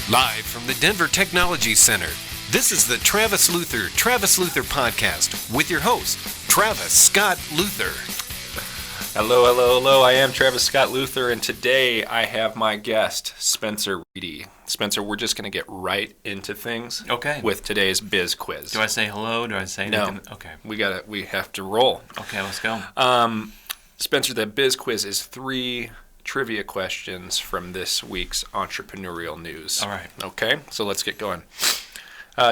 Live from the Denver Technology Center, this is the Travis Luther Podcast with your host, Travis Scott Luther. Hello. I am Travis Scott Luther, and today I have my guest, Spencer Reedy. Spencer, we're just going to get right into things with today's biz quiz. Do I say hello? Do I say anything? No. Okay. We have to roll. Okay, let's go. Spencer, the biz quiz is 3 trivia questions from this week's entrepreneurial news. All right. Okay, so let's get going.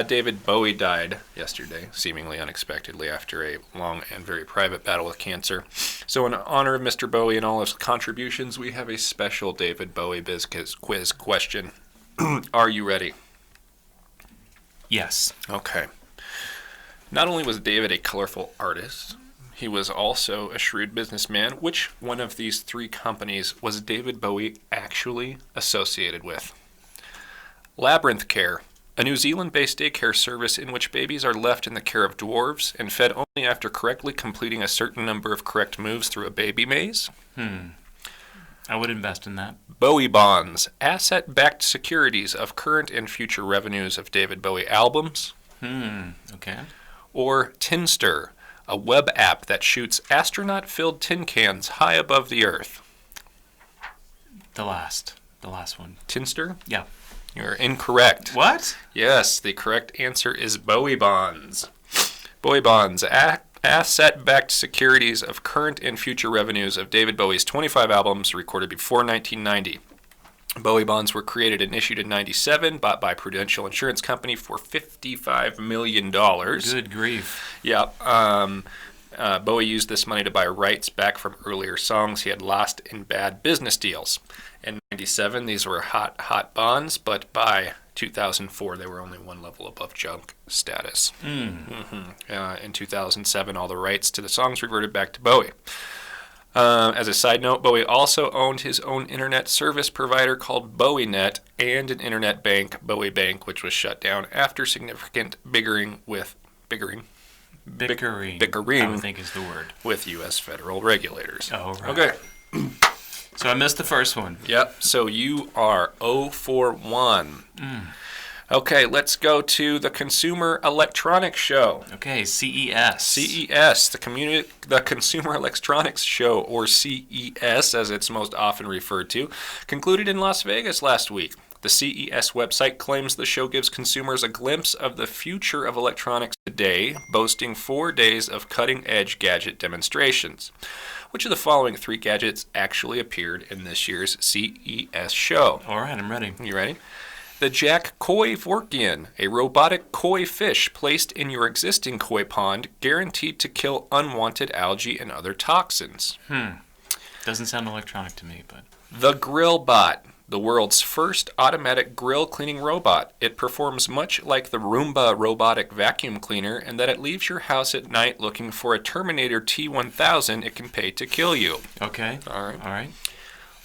David Bowie died yesterday, seemingly unexpectedly, after a long and very private battle with cancer. So in honor of Mr. Bowie and all his contributions, we have a special David Bowie biz quiz question. Are you ready? Yes. Okay. Not only was David a colorful artist, he was also a shrewd businessman. Which one of these 3 companies was David Bowie actually associated with? Labyrinth Care, a New Zealand-based daycare service in which babies are left in the care of dwarves and fed only after correctly completing a certain number of correct moves through a baby maze. I would invest in that. Bowie Bonds, asset-backed securities of current and future revenues of David Bowie albums. Okay. Or Tinster, a web app that shoots astronaut-filled tin cans high above the Earth. The last one. Tinster? Yeah. You're incorrect. What? Yes, the correct answer is Bowie Bonds. Bowie Bonds, asset-backed securities of current and future revenues of David Bowie's 25 albums recorded before 1990. Bowie Bonds were created and issued in 1997, bought by Prudential Insurance Company for $55 million. Good grief. Yeah. Bowie used this money to buy rights back from earlier songs he had lost in bad business deals. In 1997, these were hot bonds, but by 2004, they were only one level above junk status. In 2007, all the rights to the songs reverted back to Bowie. As a side note, Bowie also owned his own internet service provider called BowieNet and an internet bank, Bowie Bank, which was shut down after significant bickering, I would think is the word, with U.S. federal regulators. Oh, right. Okay. So I missed the first one. Yep. So you are 0 for 1. Okay, let's go to the Consumer Electronics Show. Okay, CES. CES, the Consumer Electronics Show, or CES as it's most often referred to, concluded in Las Vegas last week. The CES website claims the show gives consumers a glimpse of the future of electronics today, boasting 4 days of cutting-edge gadget demonstrations. Which of the following 3 gadgets actually appeared in this year's CES show? All right, I'm ready. You ready? The Jack Koi Vorkian, a robotic koi fish placed in your existing koi pond, guaranteed to kill unwanted algae and other toxins. Doesn't sound electronic to me, but... The GrillBot, the world's first automatic grill cleaning robot. It performs much like the Roomba robotic vacuum cleaner in that it leaves your house at night looking for a Terminator T-1000 it can pay to kill you. Okay. All right.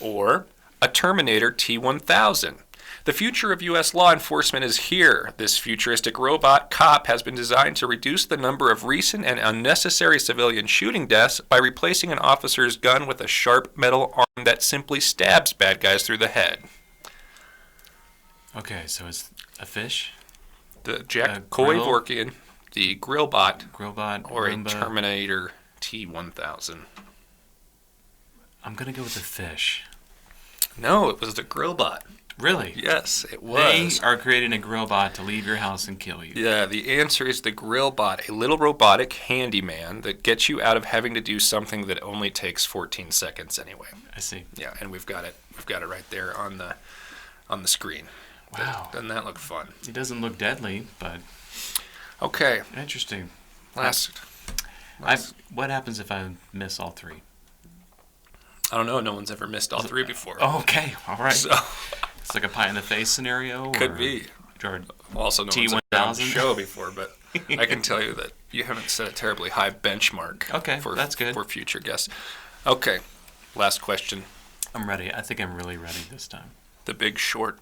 Or a Terminator T-1000. The future of U.S. law enforcement is here. This futuristic robot cop has been designed to reduce the number of recent and unnecessary civilian shooting deaths by replacing an officer's gun with a sharp metal arm that simply stabs bad guys through the head. Okay, so it's a fish? The Jack Koi Vorkian, the GrillBot, or Roomba. a Terminator T-1000. I'm going to go with the fish. No, it was the GrillBot. Really? Yes, it was. They are creating a GrillBot to leave your house and kill you. Yeah, the answer is the GrillBot, a little robotic handyman that gets you out of having to do something that only takes 14 seconds anyway. I see. Yeah, and we've got it right there on the screen. Wow. Doesn't that look fun? It doesn't look deadly, but okay. Interesting. Last. What happens if I miss all 3? I don't know. No one's ever missed all 3 before. Oh, okay. All right. So it's like a pie in the face scenario? Could be. Also, no one's ever been on the show before, but I can tell you that you haven't set a terribly high benchmark. Okay, that's good. For future guests. Okay, last question. I'm ready. I think I'm really ready this time. The Big Short.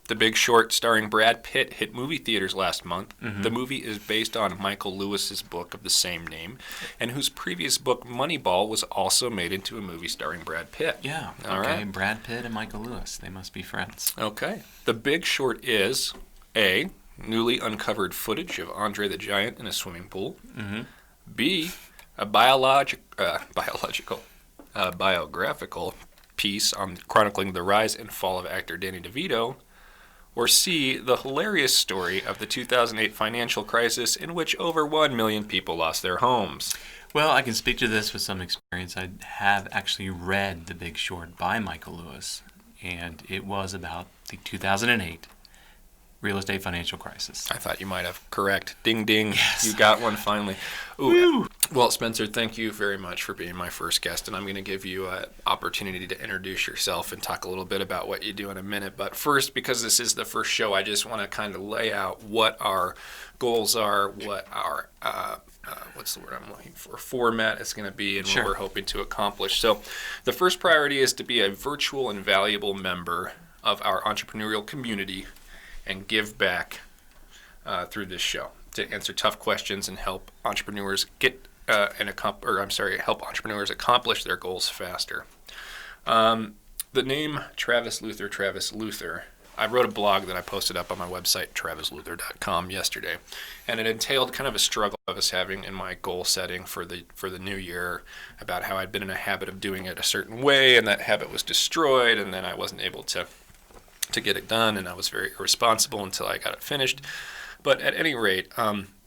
The Big Short, starring Brad Pitt, hit movie theaters last month. Mm-hmm. The movie is based on Michael Lewis's book of the same name, and whose previous book, Moneyball, was also made into a movie starring Brad Pitt. Yeah. All okay. right. Brad Pitt and Michael Lewis. They must be friends. Okay. The Big Short is A, newly uncovered footage of Andre the Giant in a swimming pool. Mm-hmm. B, a biographical piece on chronicling the rise and fall of actor Danny DeVito. Or C, the hilarious story of the 2008 financial crisis in which over 1 million people lost their homes. Well, I can speak to this with some experience. I have actually read The Big Short by Michael Lewis, and it was about the 2008 real estate financial crisis. I thought you might have. Correct. Ding, ding. Yes. You got one finally. Ooh. Woo. Well, Spencer, thank you very much for being my first guest, and I'm going to give you an opportunity to introduce yourself and talk a little bit about what you do in a minute. But first, because this is the first show, I just want to kind of lay out what our goals are, what our what's the word I'm looking for, format is going to be, and Sure. what we're hoping to accomplish. So the first priority is to be a virtual and valuable member of our entrepreneurial community and give back through this show to answer tough questions and help entrepreneurs help entrepreneurs accomplish their goals faster. The name Travis Luther. I wrote a blog that I posted up on my website, travisluther.com, yesterday, and it entailed kind of a struggle I was having in my goal setting for the new year, about how I'd been in a habit of doing it a certain way, and that habit was destroyed, and then I wasn't able to get it done, and I was very irresponsible until I got it finished. But at any rate,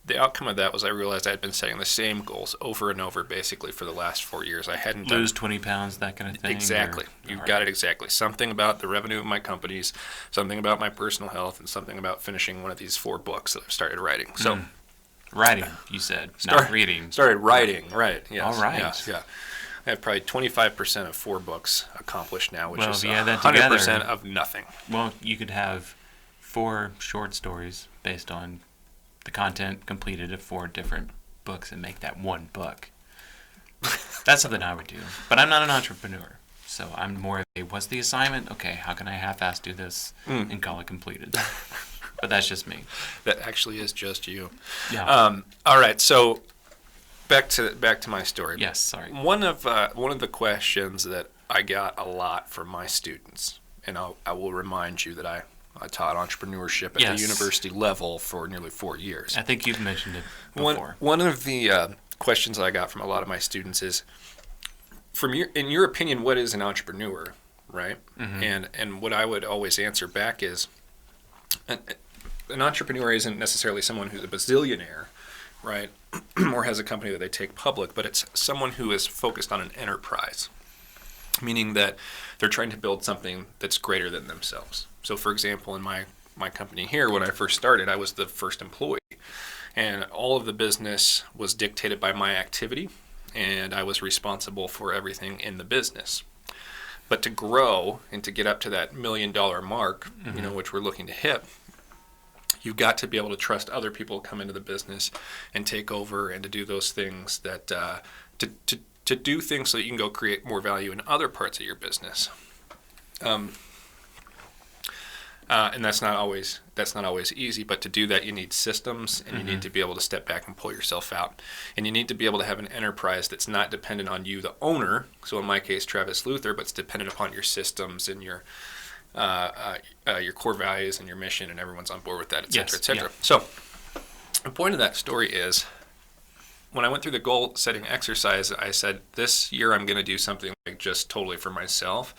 the outcome of that was I realized I had been setting the same goals over and over, basically, for the last 4 years. I hadn't done Lose 20 pounds, that kind of thing? exactly. You've got it exactly. Something about the revenue of my companies, something about my personal health, and something about finishing one of these 4 books that I've started writing. So, Writing, you said, not reading. Started writing, right? Yes. All right. Yes, yeah. I have probably 25% of 4 books accomplished now, which Well, is if you add that 100% together- of nothing. Well, you could have 4 short stories based on the content completed of 4 different books and make that one book. That's something I would do. But I'm not an entrepreneur. So I'm more of a, what's the assignment? Okay, how can I half-ass do this and call it completed? But that's just me. That actually is just you. Yeah. All right, so back to my story. Yes, sorry. One of the questions that I got a lot from my students, and I will remind you that I taught entrepreneurship at Yes. the university level for nearly 4 years. I think you've mentioned it before. One of the questions that I got from a lot of my students is, in your opinion, what is an entrepreneur, right? Mm-hmm. And what I would always answer back is, an entrepreneur isn't necessarily someone who's a bazillionaire, right, or has a company that they take public, but it's someone who is focused on an enterprise, meaning that they're trying to build something that's greater than themselves. So, for example, in my company here, when I first started, I was the first employee, and all of the business was dictated by my activity, and I was responsible for everything in the business. But to grow and to get up to that $1 million mark, which we're looking to hit, you've got to be able to trust other people to come into the business and take over, and to do those things that to do things so that you can go create more value in other parts of your business. And that's not always easy, but to do that you need systems, and you need to be able to step back and pull yourself out. And you need to be able to have an enterprise that's not dependent on you, the owner, so in my case Travis Luther, but it's dependent upon your systems and your core values and your mission, and everyone's on board with that, et cetera, et cetera. Yeah. So the point of that story is, when I went through the goal setting exercise, I said, this year I'm going to do something like just totally for myself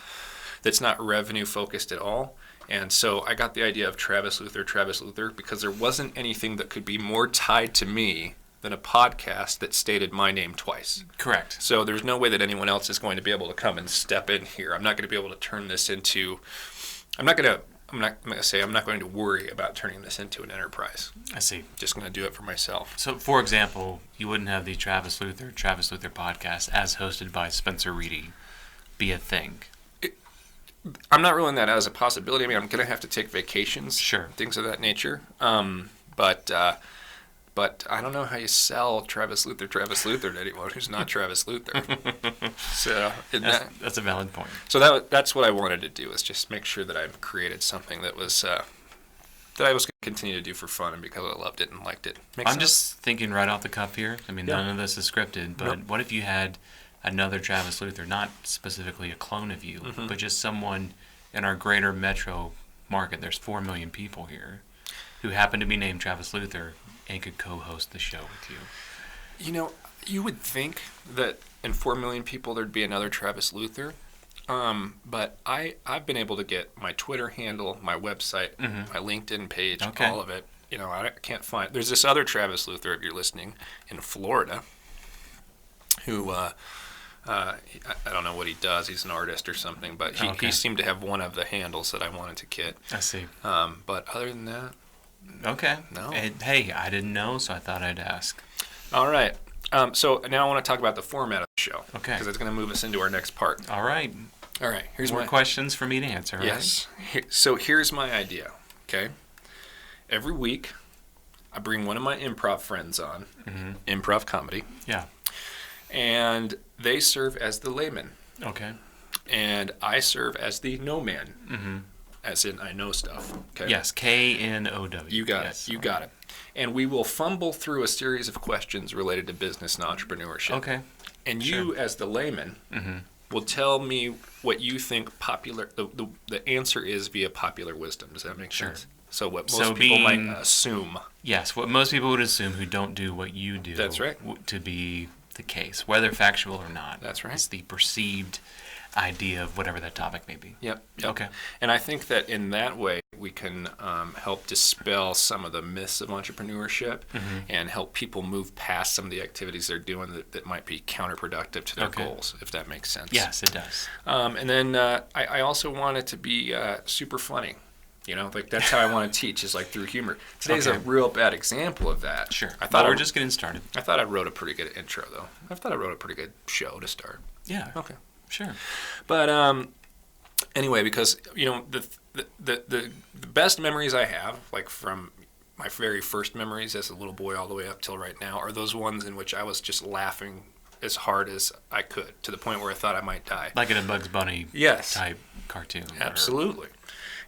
that's not revenue focused at all. And so I got the idea of Travis Luther, because there wasn't anything that could be more tied to me than a podcast that stated my name twice. Correct. So there's no way that anyone else is going to be able to come and step in here. I'm not going to be able to turn this into, I'm not going to worry about turning this into an enterprise. I see. Just going to do it for myself. So, for example, you wouldn't have the Travis Luther podcast as hosted by Spencer Reedy be a thing. I'm not ruling that as a possibility. I mean, I'm going to have to take vacations, Sure, things of that nature. But But I don't know how you sell Travis Luther to anyone who's not Travis Luther. So That's a valid point. So that's what I wanted to do, is just make sure that I've created something that was that I was going to continue to do for fun and because I loved it and liked it. I'm just thinking right off the cuff here. I mean, none of this is scripted, but what if you had another Travis Luther, not specifically a clone of you, but just someone in our greater metro market? There's 4 million people here who happen to be named Travis Luther and could co-host the show with you. You know, you would think that in 4 million people there'd be another Travis Luther. But I've been able to get my Twitter handle, my website, my LinkedIn page, all of it. You know, I can't find. There's this other Travis Luther, if you're listening, in Florida, who I don't know what he does. He's an artist or something, but he seemed to have one of the handles that I wanted to get. I see. But other than that, okay. No. Hey, I didn't know, so I thought I'd ask. All right. So now I want to talk about the format of the show. Okay. Because it's going to move us into our next part. All right. All right. Here's more questions for me to answer. Right? Yes. So here's my idea. Okay. Every week, I bring one of my improv friends on, improv comedy. Yeah. And they serve as the layman. Okay. And I serve as the no man. As in, I know stuff. Okay. Yes. KNOW. You got it. You got it. And we will fumble through a series of questions related to business and entrepreneurship. Okay. And you, as the layman, will tell me what you think the answer is via popular wisdom. Does that make sense? So what most people might assume. Yes, what most people would assume who don't do what you do. That's right. To be the case, whether factual or not. That's right. It's the perceived idea of whatever that topic may be. Yep. Okay. And I think that in that way we can help dispel some of the myths of entrepreneurship and help people move past some of the activities they're doing that might be counterproductive to their goals, if that makes sense. Yes, it does. And then I also want it to be super funny. You know, like that's how I want to teach, is like through humor. Today's a real bad example of that. Sure. I thought we're just getting started. I thought I wrote a pretty good intro, though. I thought I wrote a pretty good show to start. Yeah. Okay. Sure. But anyway, because you know the best memories I have, like from my very first memories as a little boy all the way up till right now, are those ones in which I was just laughing as hard as I could to the point where I thought I might die. Like in a Bugs Bunny type cartoon. Absolutely.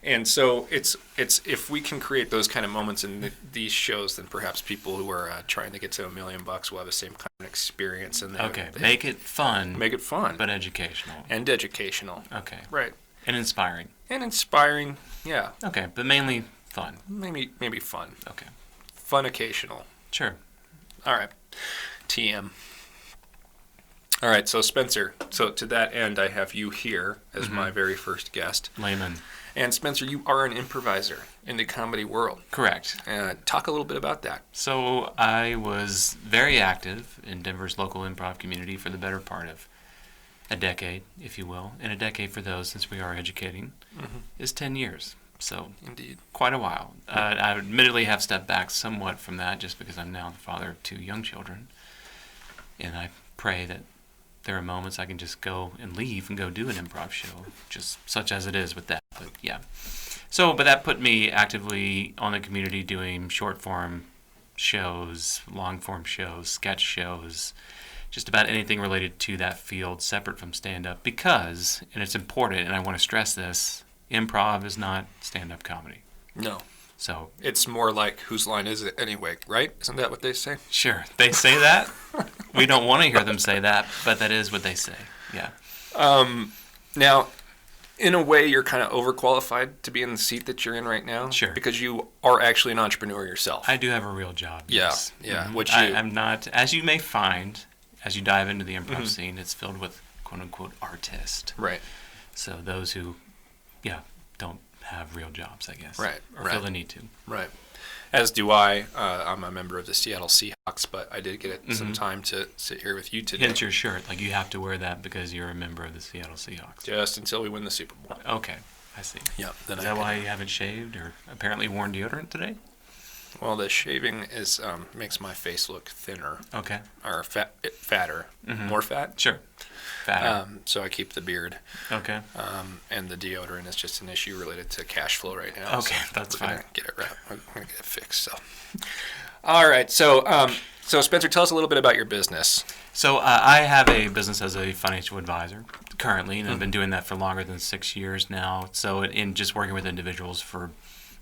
And so it's if we can create those kind of moments in these shows, then perhaps people who are trying to get to $1 million will have the same kind of experience. And make it fun. Make it fun, but educational. And educational. Okay. Right. And inspiring. And inspiring, yeah. Okay, but mainly fun. Maybe fun. Okay. Fun occasional. Sure. All right. TM. All right, so Spencer, so to that end, I have you here as my very first guest. Layman. And Spencer, you are an improviser in the comedy world. Correct. Talk a little bit about that. So I was very active in Denver's local improv community for the better part of a decade, if you will. And a decade for those, since we are educating, is 10 years. So indeed, quite a while. I admittedly have stepped back somewhat from that just because I'm now the father of 2 young children. And I pray that there are moments I can just go and leave and go do an improv show, just such as it is with that. But yeah. So, but that put me actively on the community doing short form shows, long form shows, sketch shows, just about anything related to that field separate from stand-up because, and it's important, and I want to stress this, improv is not stand-up comedy. No. So it's more like, whose line is it anyway, right? Isn't that what they say? Sure. They say that. We don't want to hear them say that, but that is what they say. Yeah. Now, in a way, you're kind of overqualified to be in the seat that you're in right now. Sure. Because you are actually an entrepreneur yourself. I do have a real job. Yeah. Yes. Yeah. Mm-hmm. I'm not, as you may find, as you dive into the improv scene, it's filled with quote-unquote artists. Right. So those who, don't have real jobs, I guess. Right. Or feel the need to. Right. As do I. I'm a member of the Seattle Seahawks, but I did get some time to sit here with you today. Hence your shirt. Like, you have to wear that because you're a member of the Seattle Seahawks. Just until we win the Super Bowl. Okay. I see. Yep. Is that why you haven't shaved or apparently worn deodorant today? Well, the shaving is makes my face look thinner. Okay. Or fatter. More fat? Sure. Fatter. So I keep the beard. Okay. And the deodorant is just an issue related to cash flow right now. Okay, so that's we're fine. Gonna get it right. We're gonna get it fixed. So, All right. So Spencer, tell us a little bit about your business. So I have a business as a financial advisor currently, and I've been doing that for longer than 6 years now. So in just working with individuals for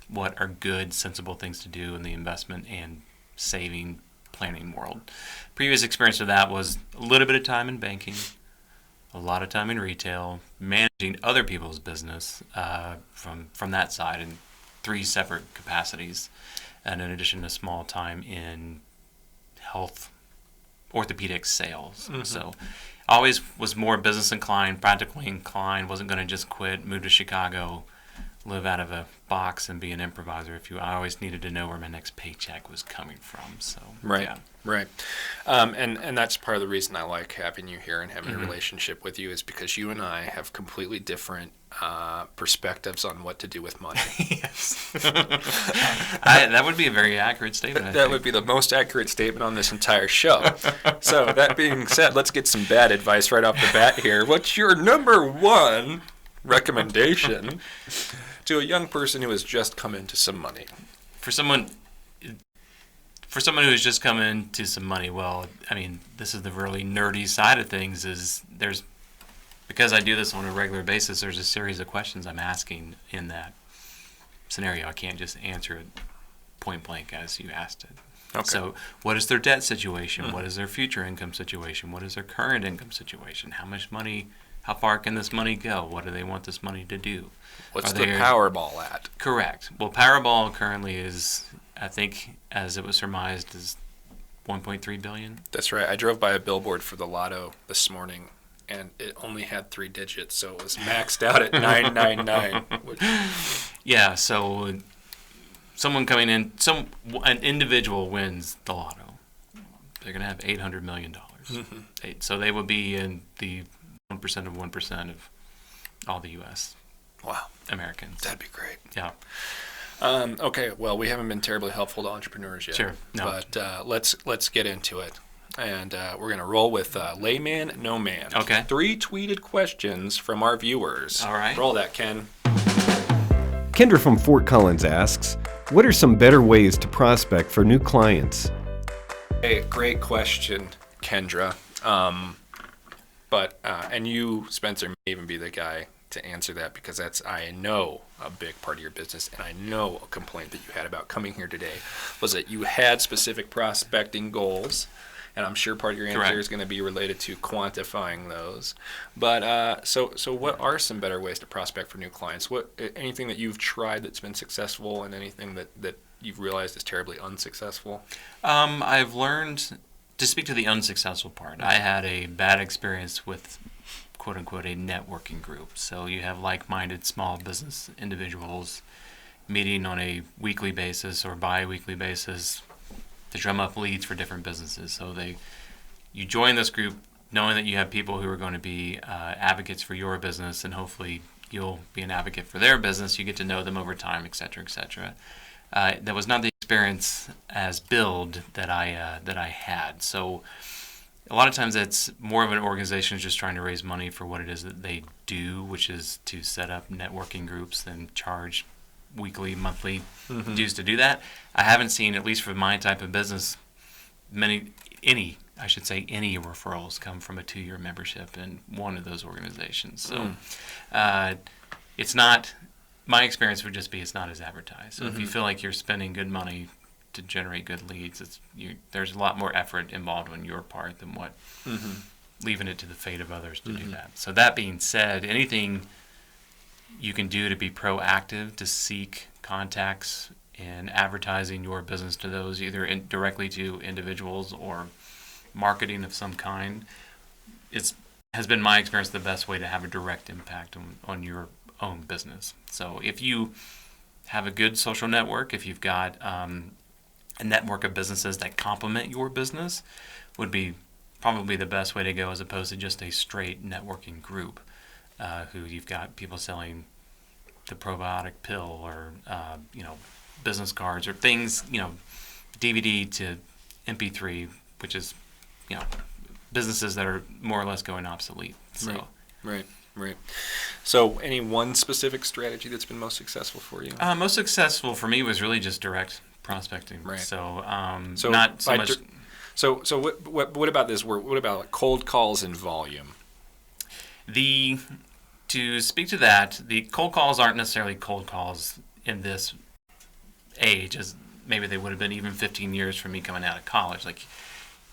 what are good, sensible things to do in the investment and saving planning world. Previous experience to that was a little bit of time in banking, a lot of time in retail, managing other people's business from that side in 3 separate capacities, and in addition to small time in health orthopedic sales. So always was more business inclined, practically inclined, wasn't going to just quit, move to Chicago, live out of a box and be an improviser. I always needed to know where my next paycheck was coming from. So Right. yeah. Right. And that's part of the reason I like having you here and having a relationship with you is because you and I have completely different perspectives on what to do with money. Yes. That would be a very accurate statement. That would be the most accurate statement on this entire show. So that being said, let's get some bad advice right off the bat here. What's your number one recommendation to a young person who has just come into some money? For someone who's just come into some money, well, I mean, this is the really nerdy side of things. Because I do this on a regular basis, there's a series of questions I'm asking in that scenario. I can't just answer it point blank as you asked it. Okay. So what is their debt situation? What is their future income situation? What is their current income situation? How much money, how far can this money go? What do they want this money to do? What's the Powerball at? Correct. Well, Powerball currently is, I think, as it was surmised, is 1.3 billion. That's right. I drove by a billboard for the lotto this morning, and it only had 3 digits, so it was maxed out at 999. Yeah, so someone coming in, an individual wins the lotto. They're going to have $800 million. So they would be in the 1% of 1% of all the U.S. Wow. Americans. That'd be great. Yeah. Okay, well, we haven't been terribly helpful to entrepreneurs yet. Sure. No. But let's get into it. And we're going to roll with Layman, No Man. Okay. 3 tweeted questions from our viewers. All right. Roll that, Ken. Kendra from Fort Collins asks, what are some better ways to prospect for new clients? Hey, great question, Kendra. And you, Spencer, may even be the guy to answer that because that's, I know, a big part of your business, and I know a complaint that you had about coming here today was that you had specific prospecting goals, and I'm sure part of your answer Correct. is going to be related to quantifying those. But so what are some better ways to prospect for new clients? Anything that you've tried that's been successful, and anything that you've realized is terribly unsuccessful? I've learned to speak to the unsuccessful part. I had a bad experience with quote unquote a networking group. So you have like-minded small business individuals meeting on a weekly basis or bi-weekly basis to drum up leads for different businesses. So you join this group knowing that you have people who are going to be advocates for your business, and hopefully you'll be an advocate for their business. You get to know them over time, et cetera, et cetera. That was not the experience as build that I had. So a lot of times it's more of an organization just trying to raise money for what it is that they do, which is to set up networking groups and charge weekly, monthly dues to do that. I haven't seen, at least for my type of business, any referrals come from a 2-year membership in one of those organizations. So it's not, my experience would just be it's not as advertised. So if you feel like you're spending good money to generate good leads, there's a lot more effort involved on your part than what leaving it to the fate of others to do that. So that being said, anything you can do to be proactive, to seek contacts and advertising your business to those, either directly to individuals or marketing of some kind, has been my experience the best way to have a direct impact on your own business. So if you have a good social network, if you've got a network of businesses that complement your business, would be probably the best way to go, as opposed to just a straight networking group who you've got people selling the probiotic pill or business cards or things, DVD to MP3, which is businesses that are more or less going obsolete. So Right. So any one specific strategy that's been most successful for you? most successful for me was really just direct prospecting. Right. So, So not so much. So what about this? What about like cold calls and volume? To speak to that, the cold calls aren't necessarily cold calls in this age, as maybe they would have been even 15 years from me coming out of college. Like,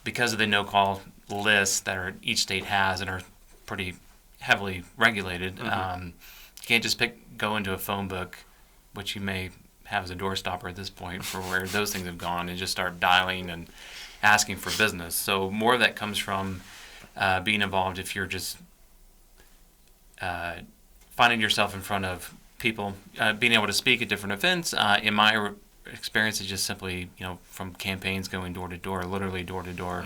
because of the no-call lists that each state has and are pretty heavily regulated, you can't just go into a phone book, which you may have as a doorstopper at this point for where those things have gone, and just start dialing and asking for business. So more of that comes from being involved if you're just finding yourself in front of people, being able to speak at different events. In my experience, is just simply, from campaigns going door to door, literally door to door,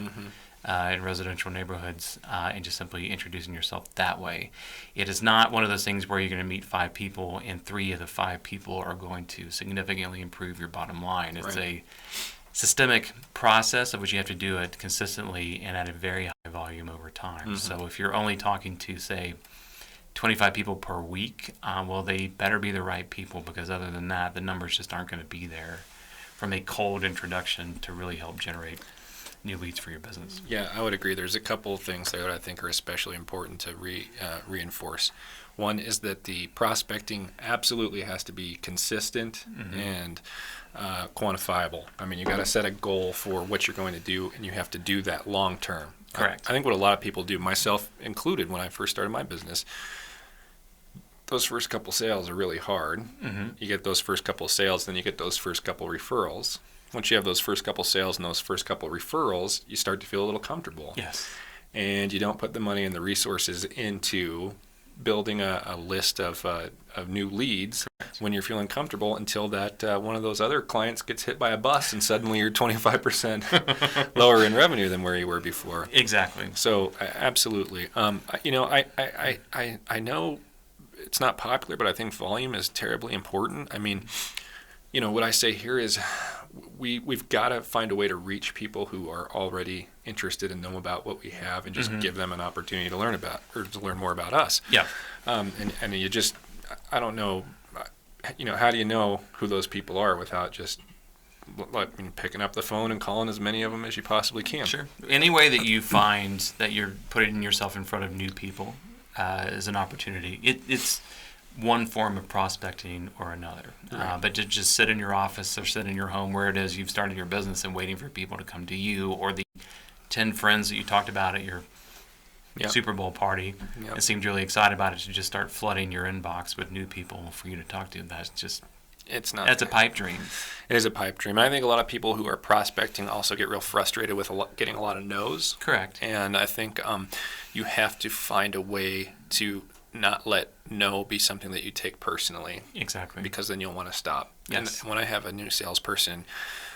in residential neighborhoods, and just simply introducing yourself that way. It is not one of those things where you're going to meet 5 people and 3 of the 5 people are going to significantly improve your bottom line. It's a systemic process of which you have to do it consistently and at a very high volume over time. So if you're only talking to, say, 25 people per week, well, they better be the right people, because other than that, the numbers just aren't going to be there from a cold introduction to really help generate new leads for your business. Yeah, I would agree. There's a couple of things there that I think are especially important to reinforce. One is that the prospecting absolutely has to be consistent and quantifiable. I mean, you got to set a goal for what you're going to do, and you have to do that long term. Correct. I think what a lot of people do, myself included, when I first started my business, those first couple sales are really hard. You get those first couple of sales, then you get those first couple referrals. Once you have those first couple sales and those first couple referrals, you start to feel a little comfortable. Yes. And you don't put the money and the resources into building a list of new leads when you're feeling comfortable, until that one of those other clients gets hit by a bus and suddenly you're 25% lower in revenue than where you were before. Exactly. So absolutely. I know it's not popular, but I think volume is terribly important. I mean, what I say here is we've got to find a way to reach people who are already interested and know about what we have, and just give them an opportunity to learn about, or to learn more about us. Yeah. And you just, I don't know, how do you know who those people are without just picking up the phone and calling as many of them as you possibly can? Sure. Any way that you find that you're putting yourself in front of new people is an opportunity. It's one form of prospecting or another. But to just sit in your office or sit in your home, where it is you've started your business, and waiting for people to come to you, or the 10 friends that you talked about at your Super Bowl party and seemed really excited about it, to just start flooding your inbox with new people for you to talk to. That's a pipe dream. It is a pipe dream. And I think a lot of people who are prospecting also get real frustrated with getting a lot of no's. Correct. And I think you have to find a way to not let no be something that you take personally. Exactly. Because then you'll want to stop. Yes. And when I have a new salesperson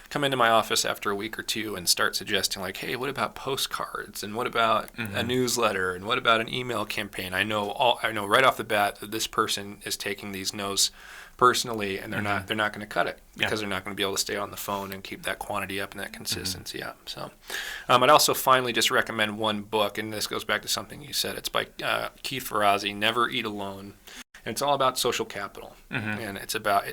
come into my office after a week or two and start suggesting, like, hey, what about postcards, and what about a newsletter, and what about an email campaign? I know right off the bat that this person is taking these no's personally, and they're not going to cut it, because they're not going to be able to stay on the phone and keep that quantity up and that consistency up. So I'd also finally just recommend one book, and this goes back to something you said. It's by Keith Ferrazzi, Never Eat Alone. And it's all about social capital, and it's about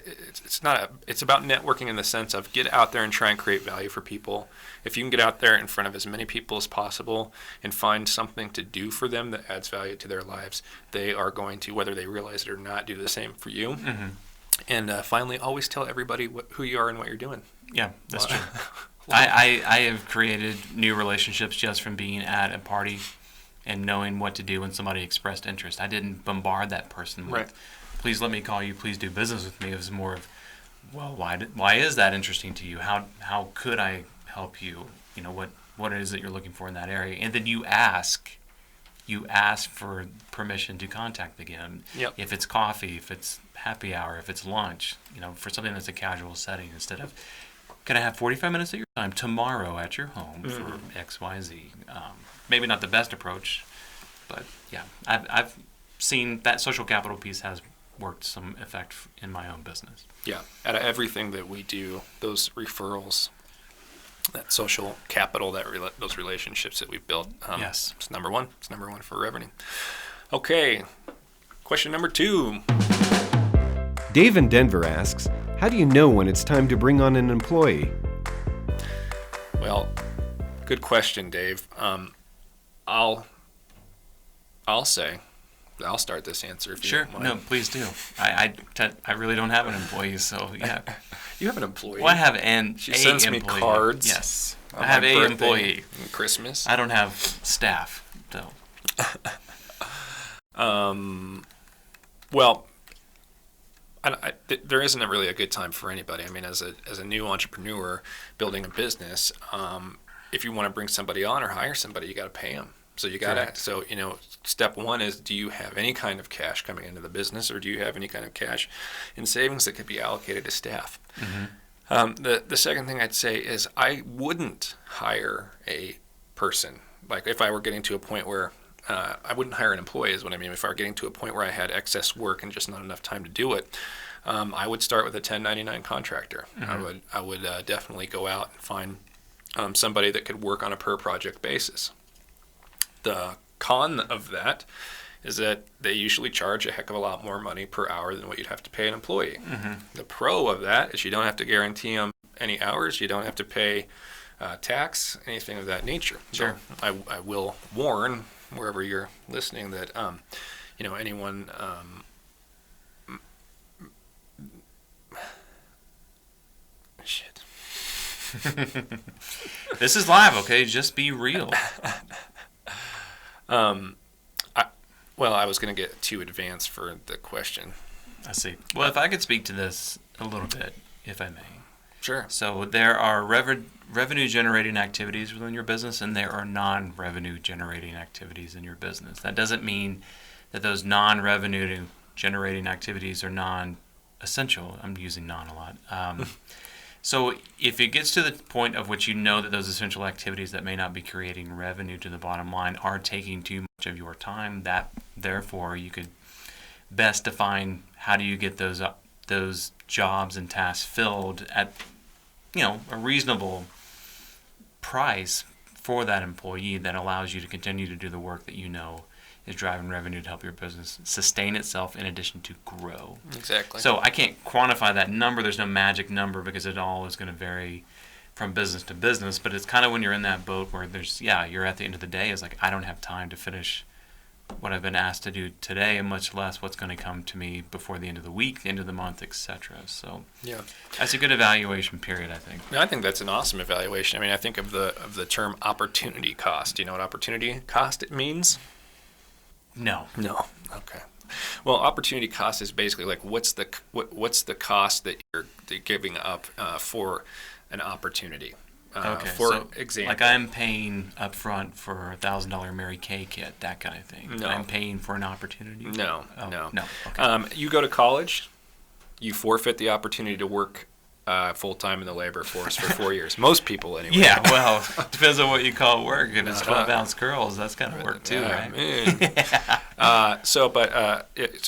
networking in the sense of get out there and try and create value for people. If you can get out there in front of as many people as possible and find something to do for them that adds value to their lives, they are going to, whether they realize it or not, do the same for you. And finally, always tell everybody who you are and what you're doing. Yeah, that's true. I have created new relationships just from being at a party and knowing what to do when somebody expressed interest. I didn't bombard that person with, please let me call you, please do business with me. It was more of, well, why is that interesting to you? How could I help you? What is it you're looking for in that area? And then you ask for permission to contact again. Yep. If it's coffee, if it's happy hour, if it's lunch, for something that's a casual setting, instead of, can I have 45 minutes of your time tomorrow at your home for XYZ? Maybe not the best approach, but yeah, I've seen that social capital piece has worked some effect in my own business. Yeah, out of everything that we do, those referrals, that social capital, those relationships that we've built, yes, it's number one. It's number one for revenue. Okay, question number 2. Dave in Denver asks, How do you know when it's time to bring on an employee? Well, good question, Dave. I'll start this answer if you Sure. don't mind. No, please do. I really don't have an employee, so yeah. You have an employee. Well, I have She sends me employee. cards. Yes. on I have my a birthday employee. and Christmas. I don't have staff, though. Well, there isn't really a good time for anybody. I mean, as a new entrepreneur building a business, if you want to bring somebody on or hire somebody, you got to pay them. So you got to. Correct. So step one is: do you have any kind of cash coming into the business, or do you have any kind of cash in savings that could be allocated to staff? Mm-hmm. The second thing I'd say is I wouldn't hire a person. Like if I were getting to a point where I wouldn't hire an employee is what I mean. If I were getting to a point where I had excess work and just not enough time to do it, I would start with a 1099 contractor. Mm-hmm. I would definitely go out and find somebody that could work on a per project basis. The con of that is that they usually charge a heck of a lot more money per hour than what you'd have to pay an employee. Mm-hmm. The pro of that is you don't have to guarantee them any hours. You don't have to pay tax, anything of that nature. Sure. So I will warn wherever you're listening that anyone shit. This is live, okay? Just be real. I was going to get too advanced for the question. I see. Well, if I could speak to this a little bit, if I may. Sure. So there are revenue-generating activities within your business, and there are non-revenue-generating activities in your business. That doesn't mean that those non-revenue-generating activities are non-essential. I'm using non a lot. So if it gets to the point of which you know that those essential activities that may not be creating revenue to the bottom line are taking too much of your time, that therefore you could best define how do you get those jobs and tasks filled at a reasonable price for that employee that allows you to continue to do the work that you know is driving revenue to help your business sustain itself in addition to grow. Exactly. So I can't quantify that number. There's no magic number because it all is going to vary from business to business. But it's kind of when you're in that boat where you're at the end of the day. It's like I don't have time to finish what I've been asked to do today, and much less what's going to come to me before the end of the week, the end of the month, etc. So yeah, that's a good evaluation period, I think. I think that's an awesome evaluation. I mean, I think of the term opportunity cost. Do you know what opportunity cost it means? No. Okay. Well, opportunity cost is basically like what's the cost that you're giving up for an opportunity. Okay. For example, like I'm paying up front for $1,000 Mary Kay kit, that kind of thing. No. I'm paying for an opportunity. No. Okay. You go to college, you forfeit the opportunity to work full time in the labor force for 4 years. Most people, anyway. Yeah, well, depends on what you call work. If it's 12-ounce curls, that's kind of work too, right? So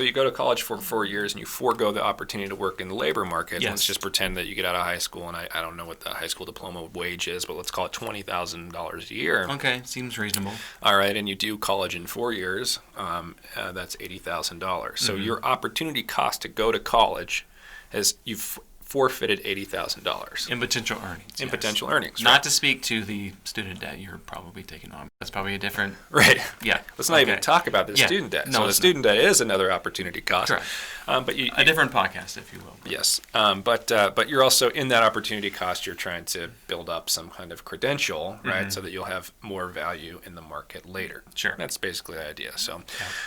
you go to college for 4 years and you forego the opportunity to work in the labor market. Yes. Let's just pretend that you get out of high school, and I don't know what the high school diploma wage is, but let's call it $20,000 a year. Okay, seems reasonable. All right, and you do college in 4 years. That's $80,000. So your opportunity cost to go to college is you've forfeited $80,000 in potential earnings. In potential earnings. Not to speak to the student debt you're probably taking on. That's probably a different. Right. Yeah. Let's not even talk about the student debt. No, so the student debt is another opportunity cost. Correct. But a different podcast, if you will. Yes. But you're also in that opportunity cost. You're trying to build up some kind of credential, right, so that you'll have more value in the market later. Sure. That's basically the idea. So,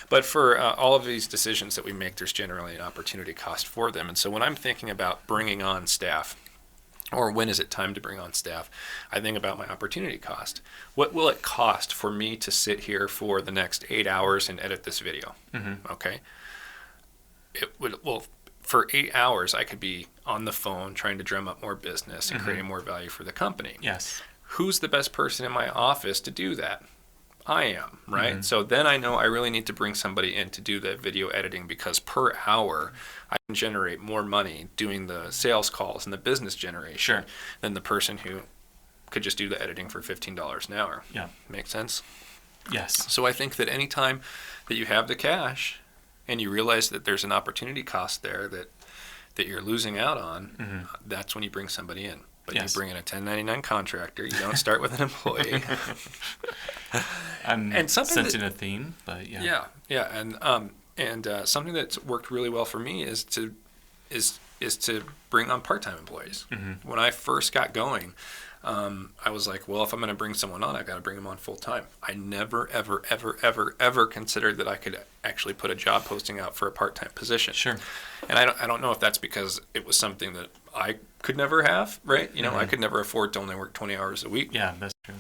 but for all of these decisions that we make, there's generally an opportunity cost for them. And so when I'm thinking about bringing on staff, or when is it time to bring on staff, I think about my opportunity cost. What will it cost for me to sit here for the next 8 hours and edit this video? Okay. For 8 hours, I could be on the phone trying to drum up more business and creating more value for the company. Yes. Who's the best person in my office to do that? I am, right? So then I know I really need to bring somebody in to do the video editing, because per hour I can generate more money doing the sales calls and the business generation than the person who could just do the editing for $15 an hour. Yeah. Make sense? Yes. So I think that any time that you have the cash and you realize that there's an opportunity cost there, that that you're losing out on, that's when you bring somebody in. But Yes. you bring in a 1099 contractor. You don't start with an employee. I'm And something sensing a theme, but yeah. And something that's worked really well for me is to bring on part-time employees. When I first got going, I was like, well, if I'm going to bring someone on, I've got to bring them on full-time. I never, ever, ever, ever, ever considered that I could actually put a job posting out for a part-time position. Sure. And I don't know if that's because it was something that I could never have, right? You know, I could never afford to only work 20 hours a week. Yeah, that's true.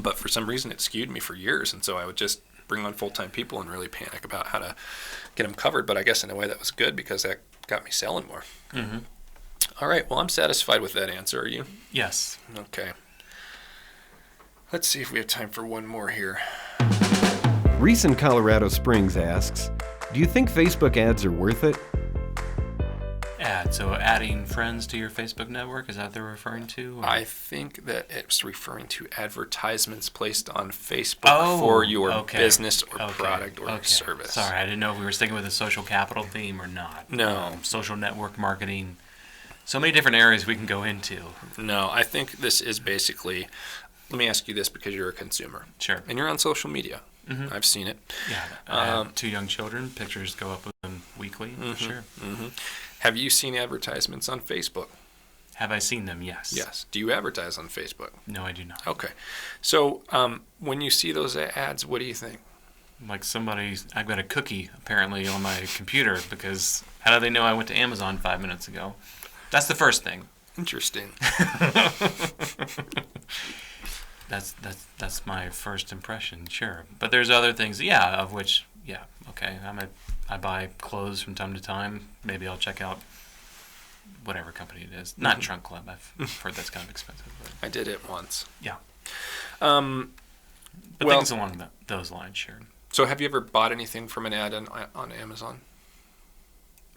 But for some reason, it skewed me for years, and so I would just bring on full-time people and really panic about how to get them covered. But I guess in a way that was good because that got me selling more. All right. Well, I'm satisfied with that answer. Are you? Yes. Okay. Let's see if we have time for one more here. Reese in Colorado Springs asks, do you think Facebook ads are worth it? So adding friends to your Facebook network, is that what they're referring to? Or? I think that it's referring to advertisements placed on Facebook for your business or product or service. Sorry, I didn't know if we were sticking with the social capital theme or not. No. Social network marketing. So many different areas we can go into. No, I think this is basically, let me ask you this because you're a consumer. Sure. And you're on social media. I've seen it. Yeah. I have 2 young children. Pictures go up with them weekly. Sure. Have you seen advertisements on Facebook? Have I seen them? Yes. Yes. Do you advertise on Facebook? No, I do not. Okay. So when you see those ads, what do you think? Like I've got a cookie apparently on my computer because how do they know I went to Amazon 5 minutes ago? That's the first thing. Interesting. That's my first impression, sure. But there's other things, of which, okay. I buy clothes from time to time. Maybe I'll check out whatever company it is. Not Trunk Club. I've heard that's kind of expensive. But I did it once. yeah. But Things along those lines, sure. So have you ever bought anything from an ad on Amazon?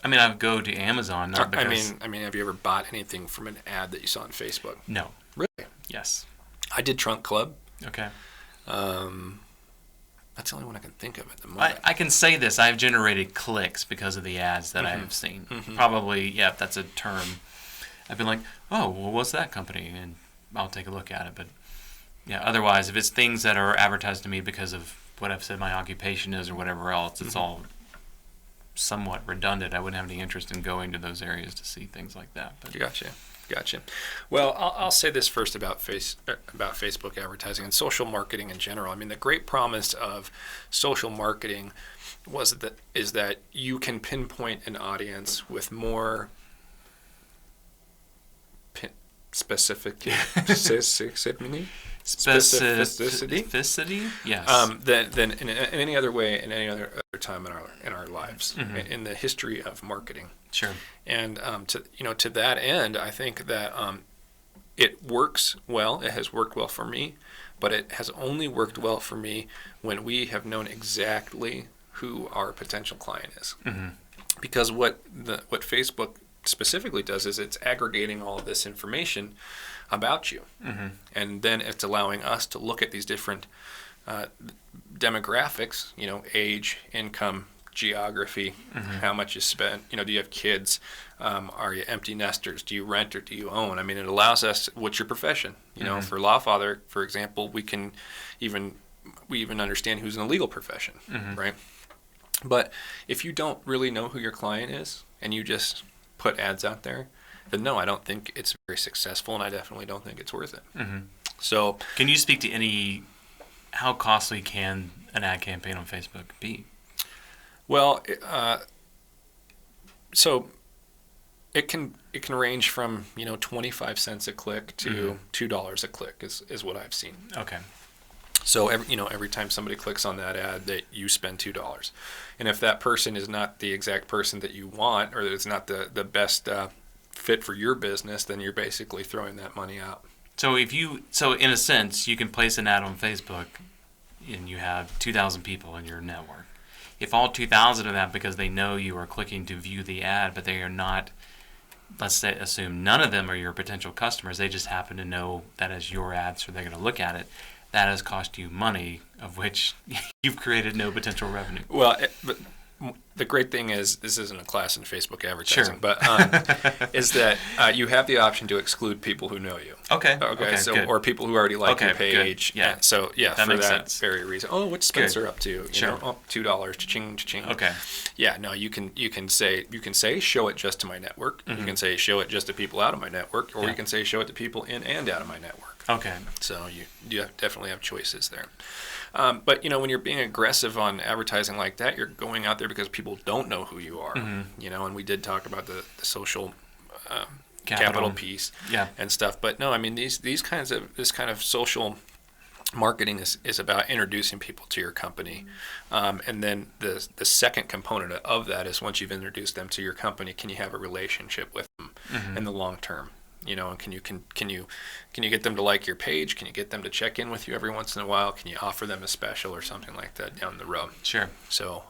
I mean, I would go to Amazon, not because... I mean, have you ever bought anything from an ad that you saw on Facebook? No. Really? Yes. I did Trunk Club. Okay. That's the only one I can think of at the moment. I can say this. I've generated clicks because of the ads that I have seen. Probably, if that's a term. I've been like, oh, well, what's that company? And I'll take a look at it. But, otherwise, if it's things that are advertised to me because of what I've said my occupation is or whatever else, it's all somewhat redundant. I wouldn't have any interest in going to those areas to see things like that. But Gotcha. Well, I'll say this first about Facebook advertising and social marketing in general. I mean, the great promise of social marketing is that you can pinpoint an audience with more specificity. Yes. Than in any other way in any other time in our lives in the history of marketing. Sure. And to that end, I think that it works well. It has worked well for me, but it has only worked well for me when we have known exactly who our potential client is. Because what Facebook specifically does is it's aggregating all of this information about you, and then it's allowing us to look at these different demographics. Age, income, geography, how much you spend. Do you have kids? Are you empty nesters? Do you rent or do you own? I mean, it allows us. What's your profession? For LawFather, for example, we even understand who's in the legal profession, right? But if you don't really know who your client is and you just put ads out there, then no, I don't think it's very successful, and I definitely don't think it's worth it. So, can you speak to how costly can an ad campaign on Facebook be? Well, so it can range from 25 cents a click to $2 a click is what I've seen. Okay. So every time somebody clicks on that ad, that you spend $2, and if that person is not the exact person that you want, or it's not the best fit for your business, then you're basically throwing that money out. So in a sense, you can place an ad on Facebook, and you have 2,000 people in your network. If all 2,000 of that, because they know you are clicking to view the ad, but they are not, assume none of them are your potential customers, they just happen to know that is your ad, so they're going to look at it, that has cost you money, of which you've created no potential revenue. Well, but the great thing is, this isn't a class in Facebook advertising, Sure. but is that you have the option to exclude people who know you. Okay. So good. or people who already like Okay, your page. good. Yeah. And so That for makes that sense. very reason. Oh, what's Spencer Good. up to? You Sure. know, oh, $2, cha-ching, cha-ching. Okay. Yeah, no, you can say show it just to my network. You can say show it just to people out of my network, or Yeah. you can say show it to people in and out of my network. Okay. So you definitely have choices there. But when you're being aggressive on advertising like that, you're going out there because people don't know who you are. And we did talk about the social capital piece and stuff. But no, I mean this kind of social marketing is about introducing people to your company. And then the second component of that is, once you've introduced them to your company, can you have a relationship with them in the long term? And can you get them to like your page? Can you get them to check in with you every once in a while? Can you offer them a special or something like that down the road? Sure. So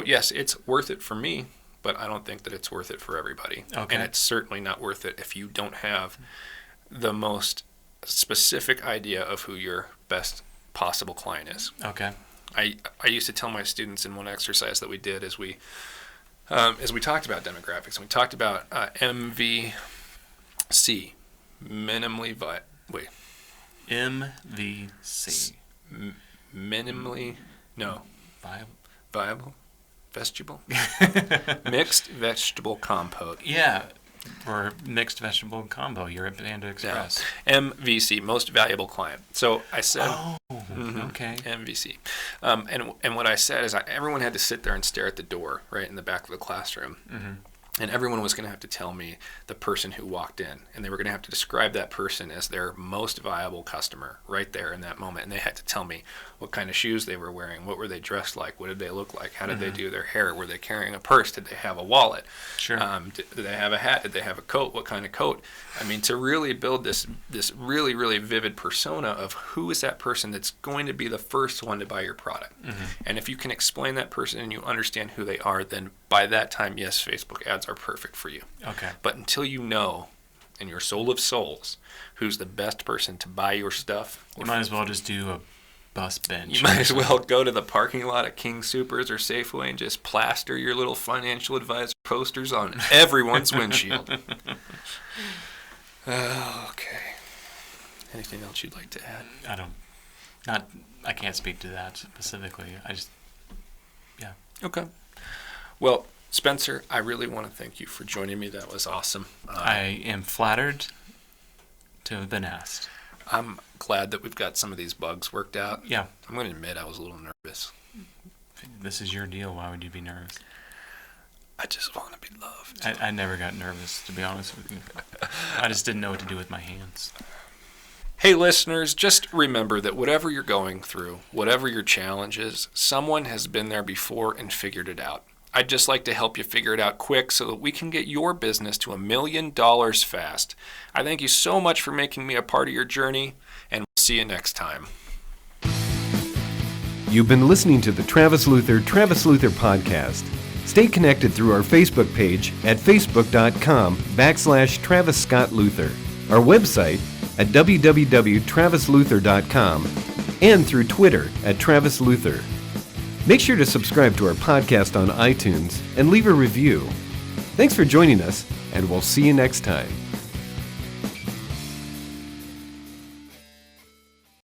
yes, it's worth it for me, but I don't think that it's worth it for everybody. Okay. And it's certainly not worth it if you don't have the most specific idea of who your best possible client is. Okay. I used to tell my students in one exercise that we did as we talked about demographics, and we talked about MVC, minimally viable vegetable mixed vegetable compote. Yeah. Or mixed vegetable combo. You're at Panda Express. MVC, most valuable client. So I said, okay. MVC. And what I said is everyone had to sit there and stare at the door right in the back of the classroom. And everyone was going to have to tell me the person who walked in, and they were going to have to describe that person as their most viable customer right there in that moment. And they had to tell me what kind of shoes they were wearing, what were they dressed like, what did they look like, how did they do their hair, were they carrying a purse, did they have a wallet, Sure. Did they have a hat, did they have a coat, what kind of coat? I mean, to really build this really, really vivid persona of who is that person that's going to be the first one to buy your product. And if you can explain that person and you understand who they are, then by that time, yes, Facebook ads are perfect for you. Okay. But until you know in your soul of souls who's the best person to buy your stuff, You might as well just do a bus bench. you might as well go to the parking lot at King Soopers or Safeway and just plaster your little financial advisor posters on everyone's windshield. Okay. Anything else you'd like to add? I can't speak to that specifically. Okay. Well, Spencer, I really want to thank you for joining me. That was awesome. I am flattered to have been asked. I'm glad that we've got some of these bugs worked out. Yeah. I'm going to admit I was a little nervous. This is your deal. Why would you be nervous? I just want to be loved. I never got nervous, to be honest with you. I just didn't know what to do with my hands. Hey, listeners, just remember that whatever you're going through, whatever your challenge is, someone has been there before and figured it out. I'd just like to help you figure it out quick so that we can get your business to $1 million fast. I thank you so much for making me a part of your journey, and we'll see you next time. You've been listening to the Travis Luther podcast. Stay connected through our Facebook page at facebook.com/Travis Scott Luther, our website at www.travisluther.com, and through Twitter at Travis Luther. Make sure to subscribe to our podcast on iTunes and leave a review. Thanks for joining us, and we'll see you next time.